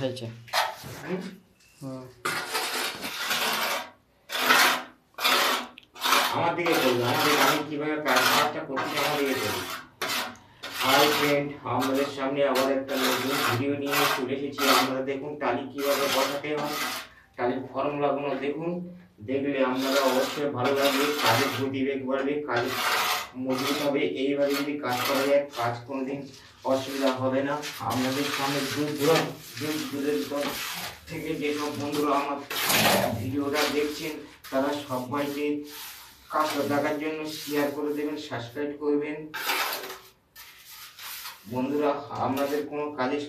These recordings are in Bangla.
হয়েছে। আমার দিকে বলবো, আমি কিভাবে কাজটা করছি আমার দিকে বলবো। হাই ফ্রেন্ড, আমাদের সামনে আবার একটা নতুন ভিডিও নিয়ে চলে এসেছি। আপনারা দেখুন টালি কিভাবে বসাতে হয়, টালির ফর্মুলাগুলো দেখুন। দেখলে আপনারা অবশ্যই ভালো লাগবে, কাজের গতিবেগ বাড়বে, কাজ মজবুত হবে। এইভাবে যদি কাজ করা যায়, কাজ কোনোদিন অসুবিধা হবে না। আপনাদের সামনে দূর দূরের থেকে যেসব বন্ধুরা আমার ভিডিওটা দেখছেন, তারা সবাইকে কাজটা দেখার জন্য শেয়ার করে দেবেন, সাবস্ক্রাইব করবেন। বন্ধুরা, আপনাদের কোনো কাজের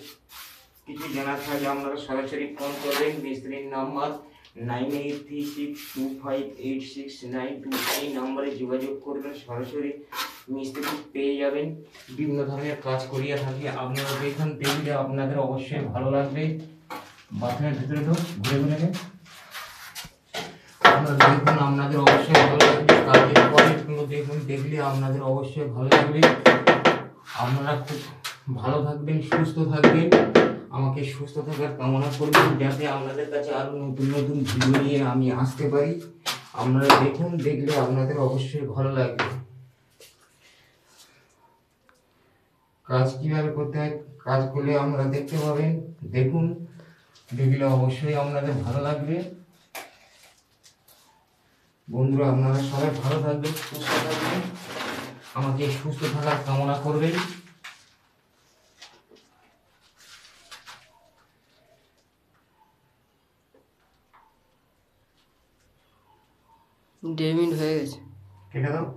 কিছু জানার থাকলে আপনারা সরাসরি ফোন করবেন। মিস্ত্রির নাম্বার 9836258692। এই নাম্বারে যোগাযোগ করবেন, সরাসরি মিস্ত্রি পেয়ে যাবেন। বিভিন্ন ধরনের কাজ করিয়া থাকি, আপনারা দেখুন। দেখলে আপনাদের অবশ্যই ভালো লাগবে। বাথরুমের ভিতরে তো ঘুরে ঘুরে আপনারা দেখুন, আপনাদের অবশ্যই ভালো লাগবে। কাজের কোয়ালিটিগুলো দেখুন, দেখলে আপনাদের অবশ্যই ভালো লাগবে। আপনারা খুব ভালো থাকবেন, সুস্থ থাকবেন। আমাকে সুস্থ থাকার কামনা করবেন, যাতে আপনাদের কাছে আরও নতুন নতুন ভিডিও নিয়ে আমি আসতে পারি। আপনারা দেখুন, দেখলে আপনাদের অবশ্যই ভালো লাগবে। কাজ কীভাবে করতে হয়, কাজ করলে আপনারা দেখতে পাবেন। দেখুন, দেখলে অবশ্যই আপনাদের ভালো লাগবে। বন্ধুরা, আপনারা সবাই ভালো থাকবেন, সুস্থ থাকবেন। আমাকে সুস্থ থাকার কামনা করবেন। ডেমিট হয়ে গেছে, কেটে দাও।